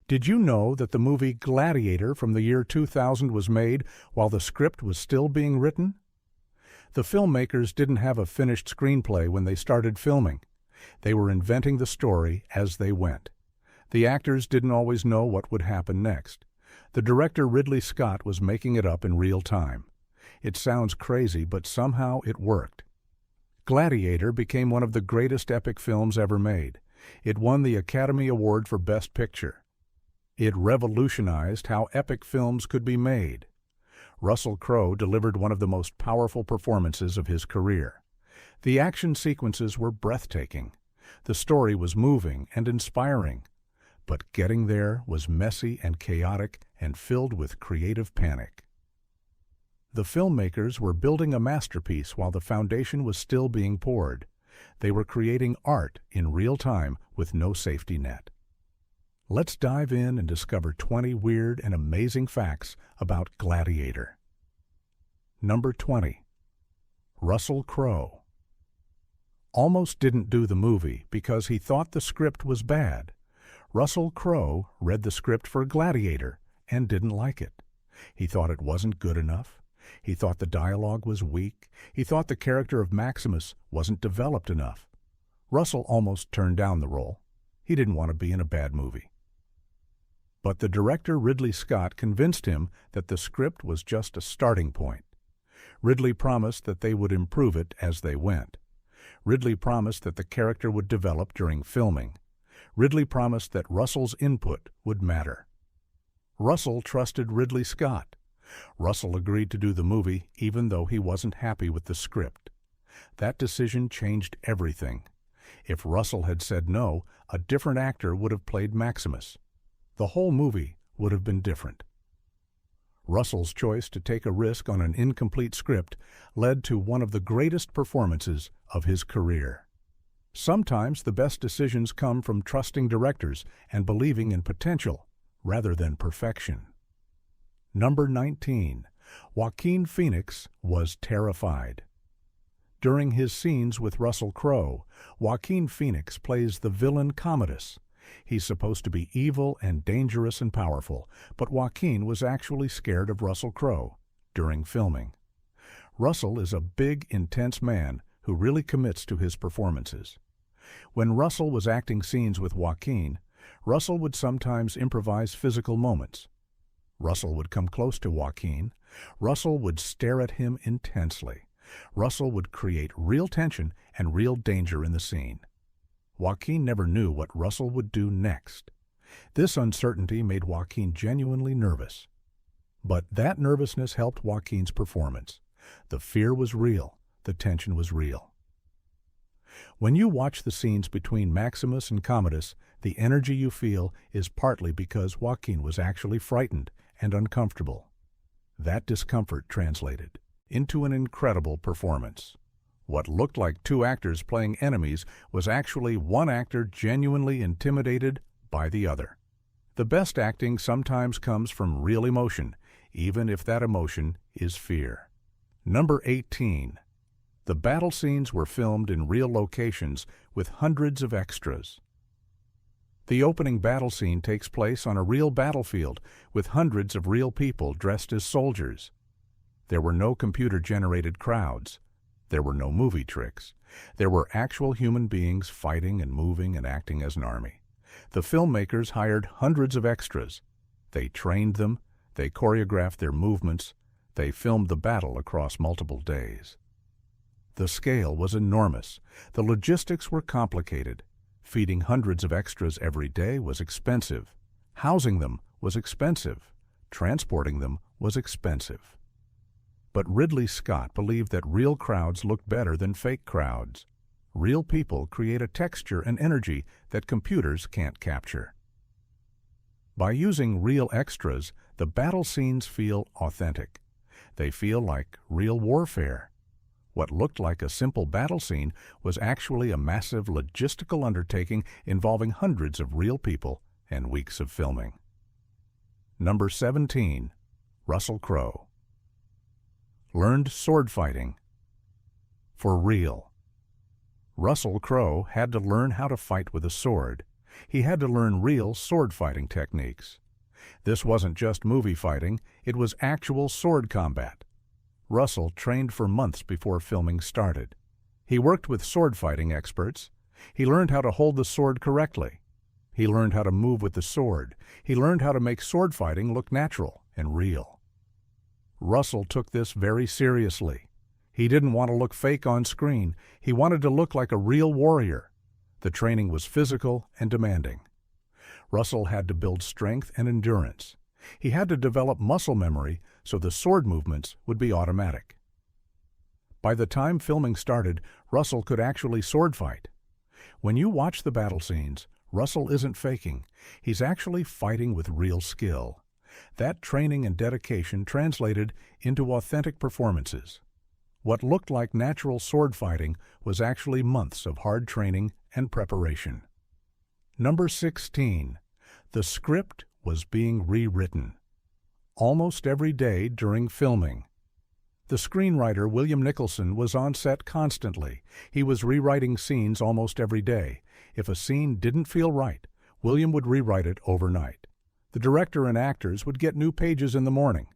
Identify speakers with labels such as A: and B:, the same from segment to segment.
A: Did you know that the movie Gladiator from the year 2000 was made while the script was still being written? The filmmakers didn't have a finished screenplay when they started filming. They were inventing the story as they went. The actors didn't always know what would happen next. The director Ridley Scott was making it up in real time. It sounds crazy, but somehow it worked. Gladiator became one of the greatest epic films ever made. It won the Academy Award for Best Picture. It revolutionized how epic films could be made. Russell Crowe delivered one of the most powerful performances of his career. The action sequences were breathtaking. The story was moving and inspiring. But getting there was messy and chaotic and filled with creative panic. The filmmakers were building a masterpiece while the foundation was still being poured. They were creating art in real time with no safety net. Let's dive in and discover 20 weird and amazing facts about Gladiator. Number 20. Russell Crowe. Almost didn't do the movie because he thought the script was bad. Russell Crowe read the script for Gladiator and didn't like it. He thought it wasn't good enough. He thought the dialogue was weak. He thought the character of Maximus wasn't developed enough. Russell almost turned down the role. He didn't want to be in a bad movie. But the director Ridley Scott convinced him that the script was just a starting point. Ridley promised that they would improve it as they went. Ridley promised that the character would develop during filming. Ridley promised that Russell's input would matter. Russell trusted Ridley Scott. Russell agreed to do the movie even though he wasn't happy with the script. That decision changed everything. If Russell had said no, a different actor would have played Maximus. The whole movie would have been different. Russell's choice to take a risk on an incomplete script led to one of the greatest performances of his career. Sometimes the best decisions come from trusting directors and believing in potential rather than perfection. Number 19. Joaquin Phoenix was terrified. During his scenes with Russell Crowe, Joaquin Phoenix plays the villain Commodus. He's supposed to be evil and dangerous and powerful, but Joaquin was actually scared of Russell Crowe during filming. Russell is a big, intense man who really commits to his performances. When Russell was acting scenes with Joaquin, Russell would sometimes improvise physical moments. Russell would come close to Joaquin. Russell would stare at him intensely. Russell would create real tension and real danger in the scene. Joaquin never knew what Russell would do next. This uncertainty made Joaquin genuinely nervous. But that nervousness helped Joaquin's performance. The fear was real. The tension was real. When you watch the scenes between Maximus and Commodus, the energy you feel is partly because Joaquin was actually frightened and uncomfortable. That discomfort translated into an incredible performance. What looked like two actors playing enemies was actually one actor genuinely intimidated by the other. The best acting sometimes comes from real emotion, even if that emotion is fear. Number 18. The battle scenes were filmed in real locations with hundreds of extras. The opening battle scene takes place on a real battlefield with hundreds of real people dressed as soldiers. There were no computer-generated crowds. There were no movie tricks. There were actual human beings fighting and moving and acting as an army. The filmmakers hired hundreds of extras. They trained them. They choreographed their movements. They filmed the battle across multiple days. The scale was enormous. The logistics were complicated. Feeding hundreds of extras every day was expensive. Housing them was expensive. Transporting them was expensive. But Ridley Scott believed that real crowds look better than fake crowds. Real people create a texture and energy that computers can't capture. By using real extras, the battle scenes feel authentic. They feel like real warfare. What looked like a simple battle scene was actually a massive logistical undertaking involving hundreds of real people and weeks of filming. Number 17. Russell Crowe. Learned sword fighting. For real. Russell Crowe had to learn how to fight with a sword. He had to learn real sword fighting techniques. This wasn't just movie fighting, it was actual sword combat. Russell trained for months before filming started. He worked with sword fighting experts. He learned how to hold the sword correctly. He learned how to move with the sword. He learned how to make sword fighting look natural and real. Russell took this very seriously. He didn't want to look fake on screen. He wanted to look like a real warrior. The training was physical and demanding. Russell had to build strength and endurance. He had to develop muscle memory so the sword movements would be automatic. By the time filming started, Russell could actually sword fight. When you watch the battle scenes, Russell isn't faking. He's actually fighting with real skill. That training and dedication translated into authentic performances. What looked like natural sword fighting was actually months of hard training and preparation. Number 16. The script was being rewritten. Almost every day during filming. The screenwriter William Nicholson was on set constantly. He was rewriting scenes almost every day. If a scene didn't feel right, William would rewrite it overnight. The director and actors would get new pages in the morning.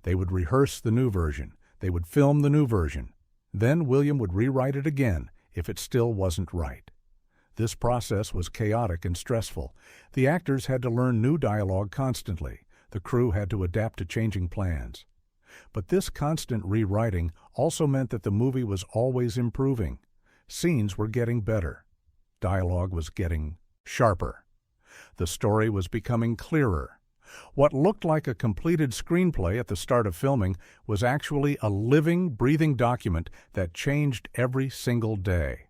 A: They would rehearse the new version. They would film the new version. Then William would rewrite it again if it still wasn't right. This process was chaotic and stressful. The actors had to learn new dialogue constantly. The crew had to adapt to changing plans. But this constant rewriting also meant that the movie was always improving. Scenes were getting better. Dialogue was getting sharper. The story was becoming clearer. What looked like a completed screenplay at the start of filming was actually a living, breathing document that changed every single day.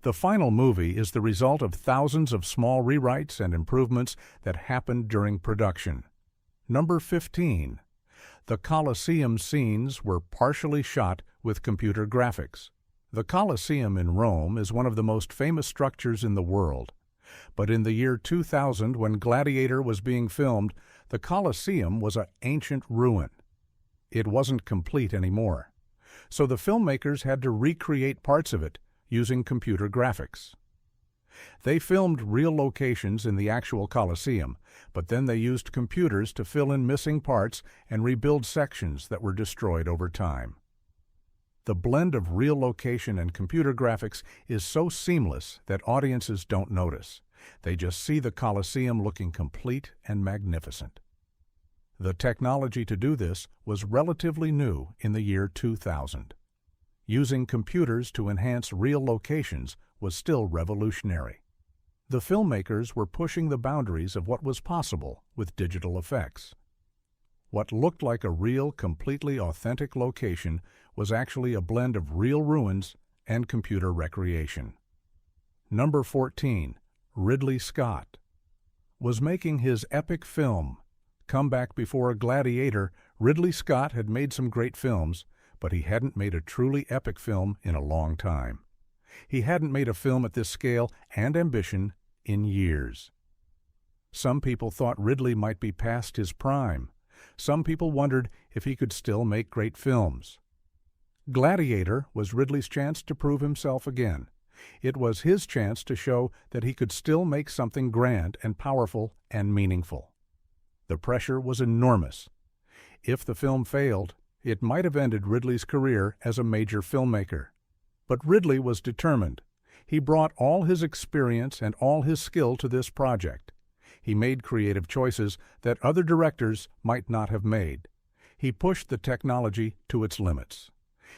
A: The final movie is the result of thousands of small rewrites and improvements that happened during production. Number 15. The Colosseum scenes were partially shot with computer graphics. The Colosseum in Rome is one of the most famous structures in the world. But in the year 2000, when Gladiator was being filmed, the Colosseum was an ancient ruin. It wasn't complete anymore. So the filmmakers had to recreate parts of it using computer graphics. They filmed real locations in the actual Colosseum, but then they used computers to fill in missing parts and rebuild sections that were destroyed over time. The blend of real location and computer graphics is so seamless that audiences don't notice. They just see the Colosseum looking complete and magnificent. The technology to do this was relatively new in the year 2000. Using computers to enhance real locations was still revolutionary. The filmmakers were pushing the boundaries of what was possible with digital effects. What looked like a real, completely authentic location was actually a blend of real ruins and computer recreation. Number 14. Ridley Scott was making his epic film. Come back before Gladiator, Ridley Scott had made some great films, but he hadn't made a truly epic film in a long time. He hadn't made a film at this scale and ambition in years. Some people thought Ridley might be past his prime. Some people wondered if he could still make great films. Gladiator was Ridley's chance to prove himself again. It was his chance to show that he could still make something grand and powerful and meaningful. The pressure was enormous. If the film failed, it might have ended Ridley's career as a major filmmaker. But Ridley was determined. He brought all his experience and all his skill to this project. He made creative choices that other directors might not have made. He pushed the technology to its limits.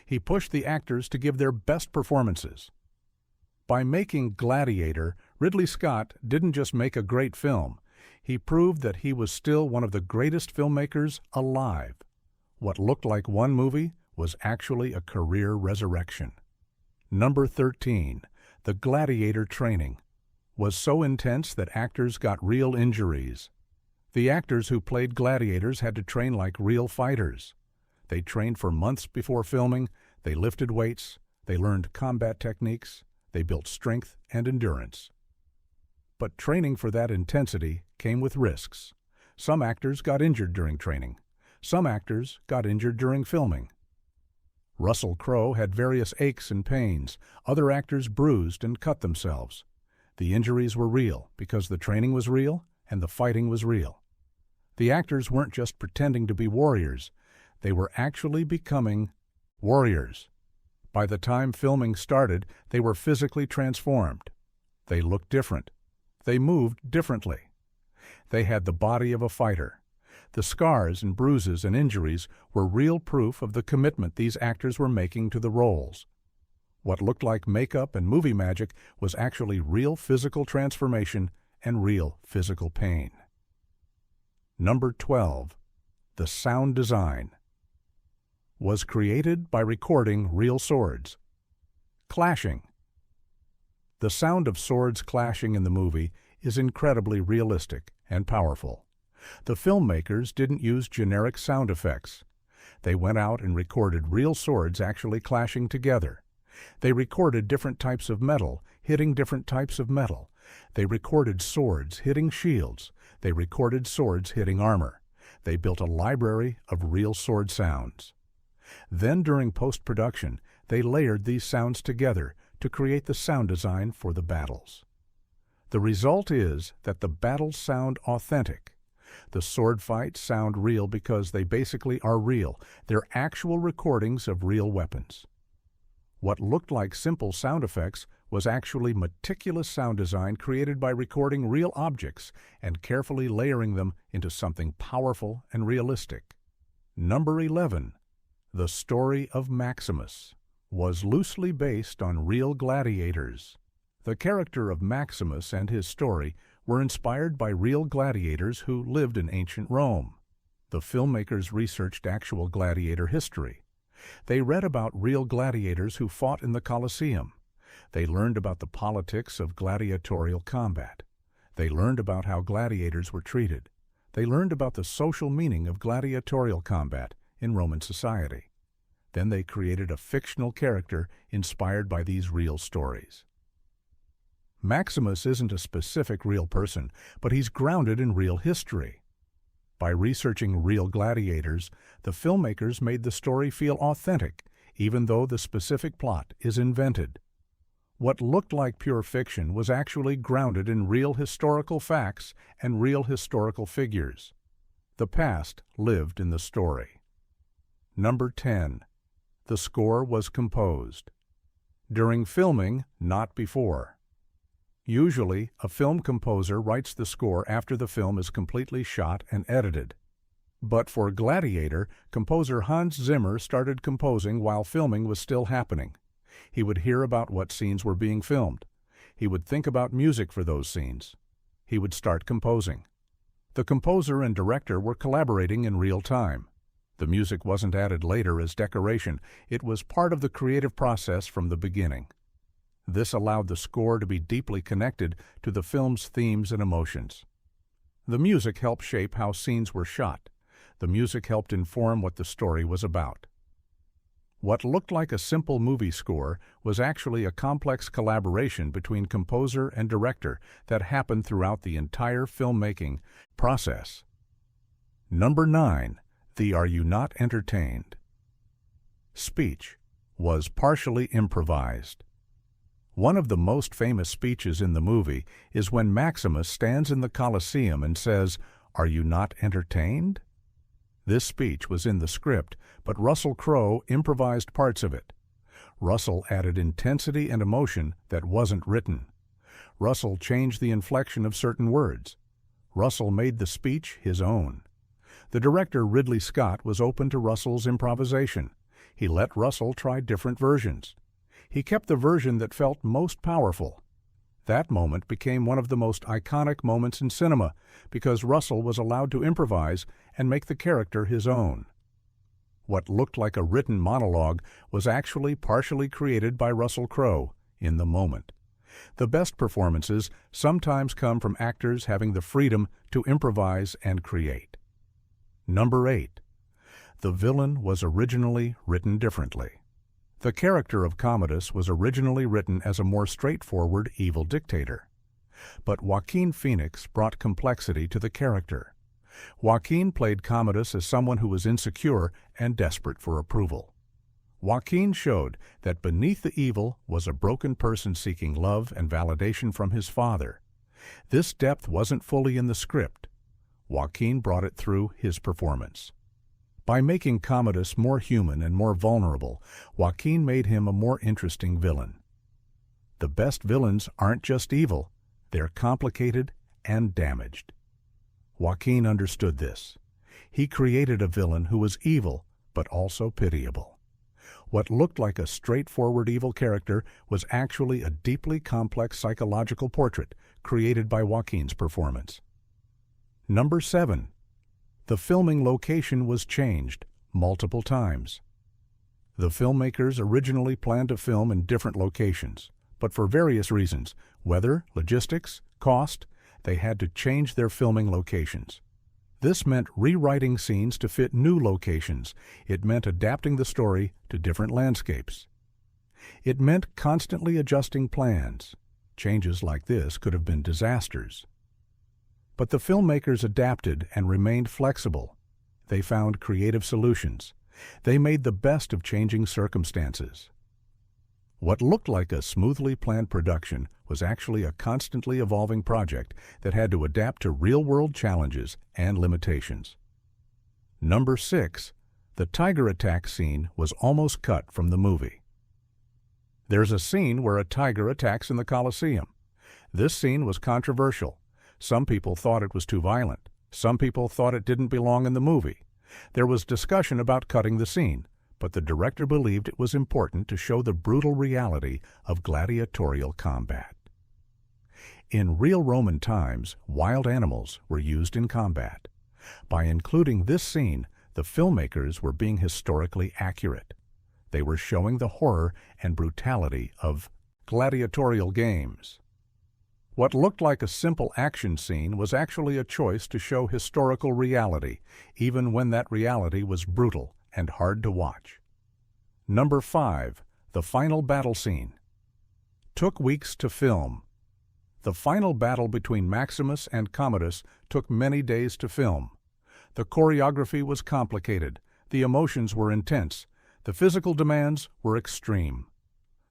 A: He pushed the actors to give their best performances. By making Gladiator, Ridley Scott didn't just make a great film. He proved that he was still one of the greatest filmmakers alive. What looked like one movie was actually a career resurrection. Number 13. The Gladiator training was so intense that actors got real injuries. The actors who played gladiators had to train like real fighters. They trained for months before filming, they lifted weights, they learned combat techniques, they built strength and endurance. But training for that intensity came with risks. Some actors got injured during training. Some actors got injured during filming. Russell Crowe had various aches and pains. Other actors bruised and cut themselves. The injuries were real because the training was real and the fighting was real. The actors weren't just pretending to be warriors. They were actually becoming warriors. By the time filming started, they were physically transformed. They looked different. They moved differently. They had the body of a fighter. The scars and bruises and injuries were real proof of the commitment these actors were making to the roles. What looked like makeup and movie magic was actually real physical transformation and real physical pain. Number 12. The sound design was created by recording real swords. Clashing. The sound of swords clashing in the movie is incredibly realistic and powerful. The filmmakers didn't use generic sound effects. They went out and recorded real swords actually clashing together. They recorded different types of metal hitting different types of metal. They recorded swords hitting shields. They recorded swords hitting armor. They built a library of real sword sounds. Then during post-production, they layered these sounds together to create the sound design for the battles. The result is that the battles sound authentic. The sword fights sound real because they basically are real. They're actual recordings of real weapons. What looked like simple sound effects was actually meticulous sound design created by recording real objects and carefully layering them into something powerful and realistic. Number 11. The story of Maximus was loosely based on real gladiators. The character of Maximus and his story were inspired by real gladiators who lived in ancient Rome. The filmmakers researched actual gladiator history. They read about real gladiators who fought in the Colosseum. They learned about the politics of gladiatorial combat. They learned about how gladiators were treated. They learned about the social meaning of gladiatorial combat in Roman society. Then they created a fictional character inspired by these real stories. Maximus isn't a specific real person, but he's grounded in real history. By researching real gladiators, the filmmakers made the story feel authentic, even though the specific plot is invented. What looked like pure fiction was actually grounded in real historical facts and real historical figures. The past lived in the story. Number 10. The score was composed during filming, not before. Usually, a film composer writes the score after the film is completely shot and edited. But for Gladiator, composer Hans Zimmer started composing while filming was still happening. He would hear about what scenes were being filmed. He would think about music for those scenes. He would start composing. The composer and director were collaborating in real time. The music wasn't added later as decoration. It was part of the creative process from the beginning. This allowed the score to be deeply connected to the film's themes and emotions. The music helped shape how scenes were shot. The music helped inform what the story was about. What looked like a simple movie score was actually a complex collaboration between composer and director that happened throughout the entire filmmaking process. Number 9. The Are You Not Entertained? Speech was partially improvised. One of the most famous speeches in the movie is when Maximus stands in the Colosseum and says, "Are you not entertained?" This speech was in the script, but Russell Crowe improvised parts of it. Russell added intensity and emotion that wasn't written. Russell changed the inflection of certain words. Russell made the speech his own. The director Ridley Scott was open to Russell's improvisation. He let Russell try different versions. He kept the version that felt most powerful. That moment became one of the most iconic moments in cinema because Russell was allowed to improvise and make the character his own. What looked like a written monologue was actually partially created by Russell Crowe in the moment. The best performances sometimes come from actors having the freedom to improvise and create. Number 8. The villain was originally written differently. The character of Commodus was originally written as a more straightforward evil dictator. But Joaquin Phoenix brought complexity to the character. Joaquin played Commodus as someone who was insecure and desperate for approval. Joaquin showed that beneath the evil was a broken person seeking love and validation from his father. This depth wasn't fully in the script. Joaquin brought it through his performance. By making Commodus more human and more vulnerable, Joaquin made him a more interesting villain. The best villains aren't just evil, they're complicated and damaged. Joaquin understood this. He created a villain who was evil, but also pitiable. What looked like a straightforward evil character was actually a deeply complex psychological portrait created by Joaquin's performance. Number 7. The filming location was changed multiple times. The filmmakers originally planned to film in different locations, but for various reasons, weather, logistics, cost, they had to change their filming locations. This meant rewriting scenes to fit new locations. It meant adapting the story to different landscapes. It meant constantly adjusting plans. Changes like this could have been disasters. But the filmmakers adapted and remained flexible. They found creative solutions. They made the best of changing circumstances. What looked like a smoothly planned production was actually a constantly evolving project that had to adapt to real-world challenges and limitations. Number 6. The tiger attack scene was almost cut from the movie. There's a scene where a tiger attacks in the Colosseum. This scene was controversial. Some people thought it was too violent. Some people thought it didn't belong in the movie. There was discussion about cutting the scene, but the director believed it was important to show the brutal reality of gladiatorial combat. In real Roman times, wild animals were used in combat. By including this scene, the filmmakers were being historically accurate. They were showing the horror and brutality of gladiatorial games. What looked like a simple action scene was actually a choice to show historical reality, even when that reality was brutal and hard to watch. Number 5. The final battle scene. Took weeks to film. The final battle between Maximus and Commodus took many days to film. The choreography was complicated. The emotions were intense. The physical demands were extreme.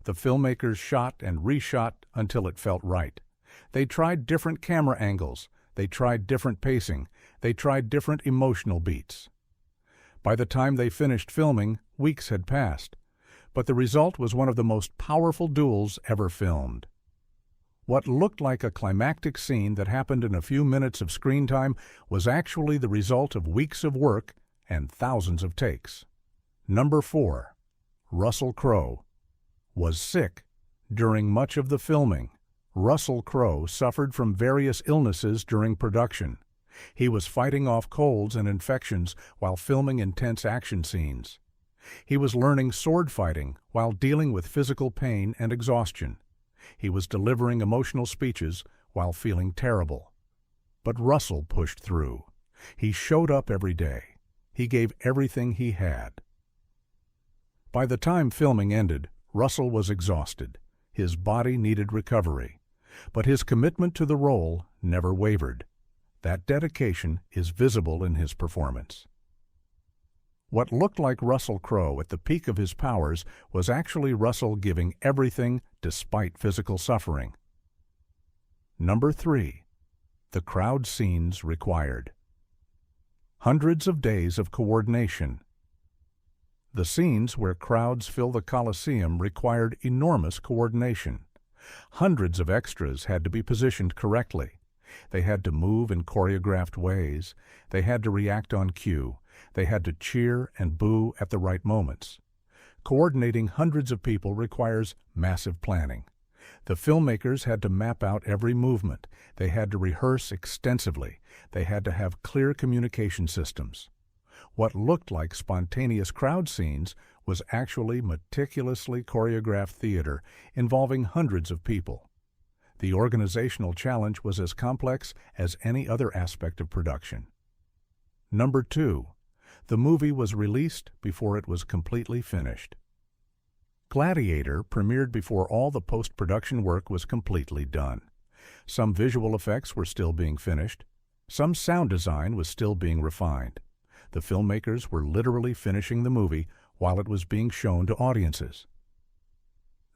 A: The filmmakers shot and reshot until it felt right. They tried different camera angles. They tried different pacing. They tried different emotional beats. By the time they finished filming, weeks had passed. But the result was one of the most powerful duels ever filmed. What looked like a climactic scene that happened in a few minutes of screen time was actually the result of weeks of work and thousands of takes. Number 4. Russell Crowe was sick during much of the filming. Russell Crowe suffered from various illnesses during production. He was fighting off colds and infections while filming intense action scenes. He was learning sword fighting while dealing with physical pain and exhaustion. He was delivering emotional speeches while feeling terrible. But Russell pushed through. He showed up every day. He gave everything he had. By the time filming ended, Russell was exhausted. His body needed recovery. But his commitment to the role never wavered. That dedication is visible in his performance. What looked like Russell Crowe at the peak of his powers was actually Russell giving everything despite physical suffering. Number 3. The crowd scenes required. Hundreds of days of coordination. The scenes where crowds fill the Colosseum required enormous coordination. Hundreds of extras had to be positioned correctly. They had to move in choreographed ways. They had to react on cue. They had to cheer and boo at the right moments. Coordinating hundreds of people requires massive planning. The filmmakers had to map out every movement. They had to rehearse extensively. They had to have clear communication systems. What looked like spontaneous crowd scenes was actually meticulously choreographed theater involving hundreds of people. The organizational challenge was as complex as any other aspect of production. Number 2. The movie was released before it was completely finished. Gladiator premiered before all the post-production work was completely done. Some visual effects were still being finished. Some sound design was still being refined. The filmmakers were literally finishing the movie while it was being shown to audiences.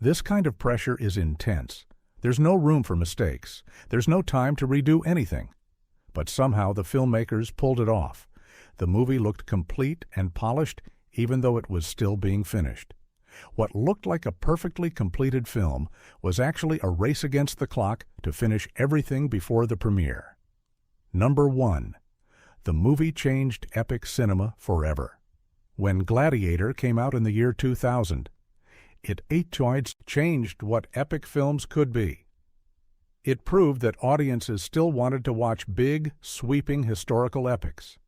A: This kind of pressure is intense. There's no room for mistakes. There's no time to redo anything. But somehow the filmmakers pulled it off. The movie looked complete and polished even though it was still being finished. What looked like a perfectly completed film was actually a race against the clock to finish everything before the premiere. Number 1. The movie changed epic cinema forever. When Gladiator came out in the year 2000, it changed what epic films could be. It proved that audiences still wanted to watch big, sweeping historical epics.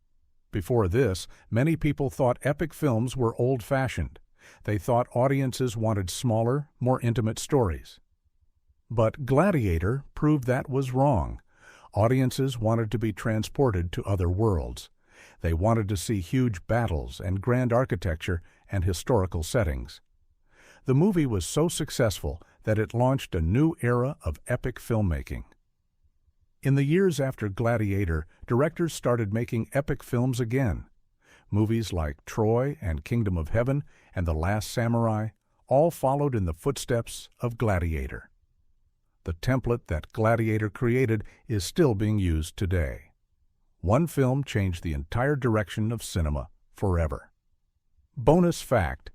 A: Before this, many people thought epic films were old-fashioned. They thought audiences wanted smaller, more intimate stories. But Gladiator proved that was wrong. Audiences wanted to be transported to other worlds. They wanted to see huge battles and grand architecture and historical settings. The movie was so successful that it launched a new era of epic filmmaking. In the years after Gladiator, directors started making epic films again. Movies like Troy and Kingdom of Heaven and The Last Samurai all followed in the footsteps of Gladiator. The template that Gladiator created is still being used today. One film changed the entire direction of cinema forever. Bonus fact: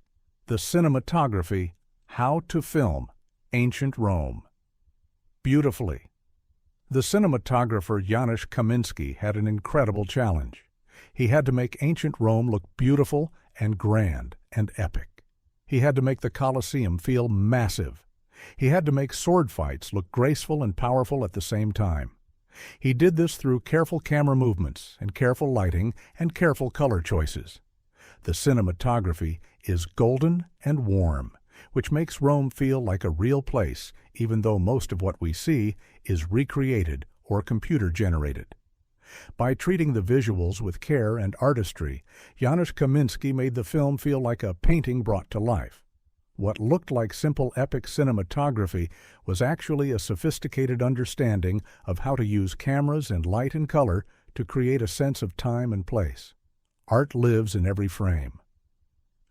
A: the cinematography, how to film ancient Rome. Beautifully. The cinematographer Janusz Kaminski had an incredible challenge. He had to make ancient Rome look beautiful and grand and epic. He had to make the Colosseum feel massive. He had to make sword fights look graceful and powerful at the same time. He did this through careful camera movements and careful lighting and careful color choices. The cinematography is golden and warm, which makes Rome feel like a real place, even though most of what we see is recreated or computer-generated. By treating the visuals with care and artistry, Janusz Kaminski made the film feel like a painting brought to life. What looked like simple epic cinematography was actually a sophisticated understanding of how to use cameras and light and color to create a sense of time and place. Art lives in every frame.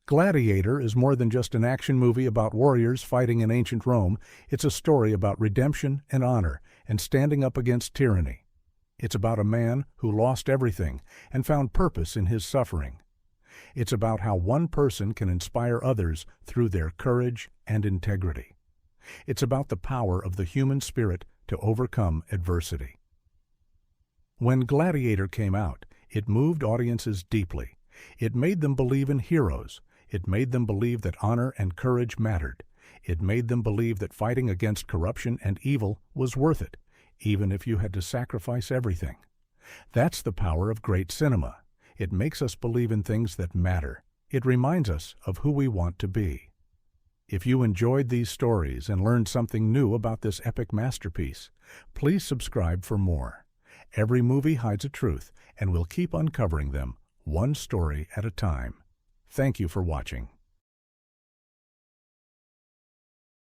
A: Gladiator is more than just an action movie about warriors fighting in ancient Rome. It's a story about redemption and honor and standing up against tyranny. It's about a man who lost everything and found purpose in his suffering. It's about how one person can inspire others through their courage and integrity. It's about the power of the human spirit to overcome adversity. When Gladiator came out, it moved audiences deeply. It made them believe in heroes. It made them believe that honor and courage mattered. It made them believe that fighting against corruption and evil was worth it, even if you had to sacrifice everything. That's the power of great cinema. It makes us believe in things that matter. It reminds us of who we want to be. If you enjoyed these stories and learned something new about this epic masterpiece, please subscribe for more. Every movie hides a truth, and we'll keep uncovering them, one story at a time. Thank you for watching.